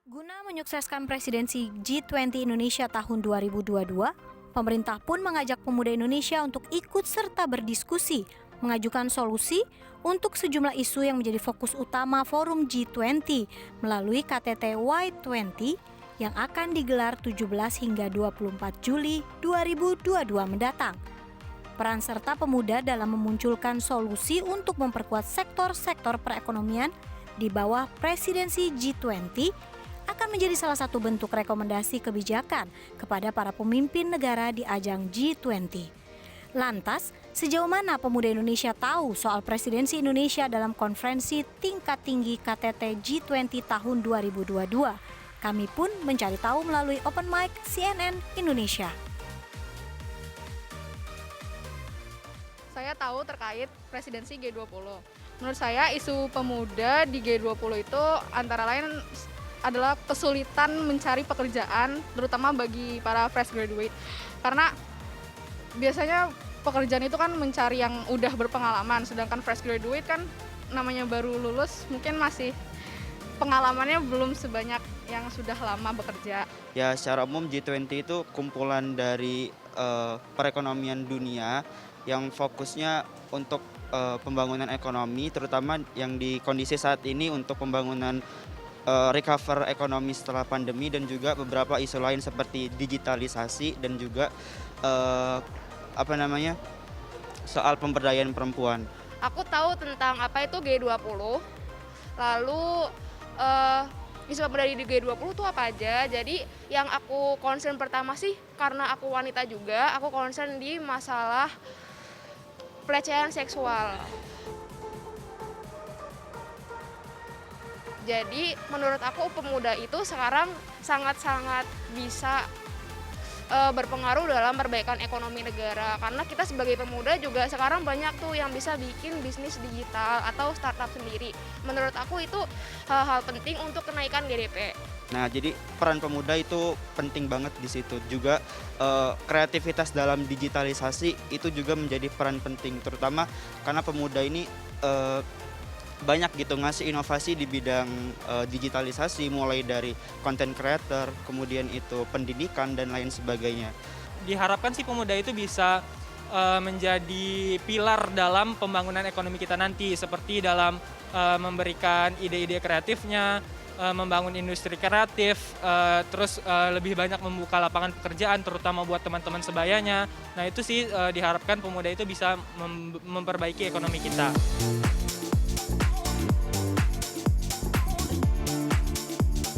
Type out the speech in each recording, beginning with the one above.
Guna menyukseskan presidensi G20 Indonesia tahun 2022, pemerintah pun mengajak pemuda Indonesia untuk ikut serta berdiskusi, mengajukan solusi untuk sejumlah isu yang menjadi fokus utama forum G20 melalui KTT Y20 yang akan digelar 17 hingga 24 Juli 2022 mendatang. Peran serta pemuda dalam memunculkan solusi untuk memperkuat sektor-sektor perekonomian di bawah presidensi G20 akan menjadi salah satu bentuk rekomendasi kebijakan kepada para pemimpin negara di ajang G20. Lantas, sejauh mana pemuda Indonesia tahu soal presidensi Indonesia dalam konferensi tingkat tinggi KTT G20 tahun 2022? Kami pun mencari tahu melalui Open Mic CNN Indonesia. Saya tahu terkait presidensi G20. Menurut saya isu pemuda di G20 itu antara lain adalah kesulitan mencari pekerjaan, terutama bagi para fresh graduate. Karena biasanya pekerjaan itu kan mencari yang udah berpengalaman, sedangkan fresh graduate kan namanya baru lulus, mungkin masih pengalamannya belum sebanyak yang sudah lama bekerja. Ya, secara umum G20 itu kumpulan dari perekonomian dunia yang fokusnya untuk pembangunan ekonomi, terutama yang di kondisi saat ini untuk pembangunan recover ekonomi setelah pandemi, dan juga beberapa isu lain seperti digitalisasi dan juga soal pemberdayaan perempuan. Aku tahu tentang apa itu G20, lalu isu pemuda di G20 itu apa aja. Jadi yang aku concern pertama sih, karena aku wanita juga, aku concern di masalah pelecehan seksual. Jadi menurut aku pemuda itu sekarang sangat-sangat bisa berpengaruh dalam perbaikan ekonomi negara. Karena kita sebagai pemuda juga sekarang banyak tuh yang bisa bikin bisnis digital atau startup sendiri. Menurut aku itu hal-hal penting untuk kenaikan GDP. Nah, jadi peran pemuda itu penting banget di situ. Juga kreativitas dalam digitalisasi itu juga menjadi peran penting, terutama karena pemuda ini banyak gitu ngasih inovasi di bidang digitalisasi, mulai dari content creator, kemudian itu pendidikan dan lain sebagainya. Diharapkan sih pemuda itu bisa menjadi pilar dalam pembangunan ekonomi kita nanti, seperti dalam memberikan ide-ide kreatifnya, membangun industri kreatif, terus lebih banyak membuka lapangan pekerjaan terutama buat teman-teman sebayanya. Nah, itu sih diharapkan pemuda itu bisa memperbaiki ekonomi kita.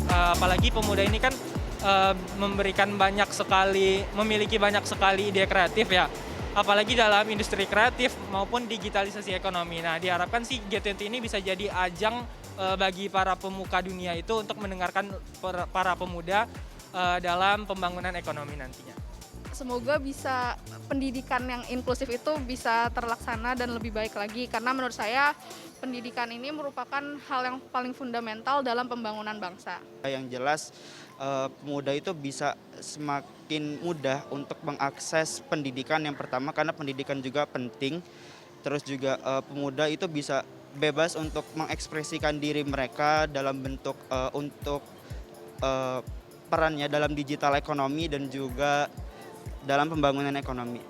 Apalagi pemuda ini kan memiliki banyak sekali ide kreatif ya, apalagi dalam industri kreatif maupun digitalisasi ekonomi. Nah, diharapkan sih G20 ini bisa jadi ajang bagi para pemuka dunia itu untuk mendengarkan para pemuda dalam pembangunan ekonomi nantinya. Semoga bisa pendidikan yang inklusif itu bisa terlaksana dan lebih baik lagi, karena menurut saya pendidikan ini merupakan hal yang paling fundamental dalam pembangunan bangsa. Yang jelas pemuda itu bisa semakin mudah untuk mengakses pendidikan yang pertama, karena pendidikan juga penting. Terus juga pemuda itu bisa bebas untuk mengekspresikan diri mereka dalam bentuk untuk perannya dalam digital ekonomi dan juga dalam pembangunan ekonomi.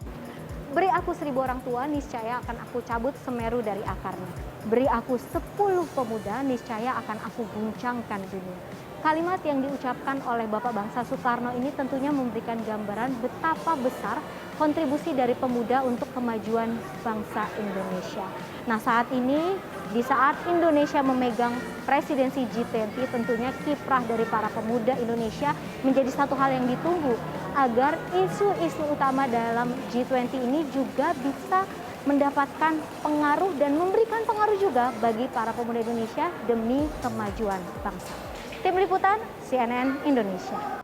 Beri aku 1000 orang tua, niscaya akan aku cabut Semeru dari akarnya. Beri aku 10 pemuda, niscaya akan aku guncangkan dunia. Kalimat yang diucapkan oleh Bapak Bangsa Soekarno ini tentunya memberikan gambaran betapa besar kontribusi dari pemuda untuk kemajuan bangsa Indonesia. Nah, saat ini, di saat Indonesia memegang presidensi G20, tentunya kiprah dari para pemuda Indonesia menjadi satu hal yang ditunggu agar isu-isu utama dalam G20 ini juga bisa mendapatkan pengaruh dan memberikan pengaruh juga bagi para pemuda Indonesia demi kemajuan bangsa. Tim Liputan CNN Indonesia.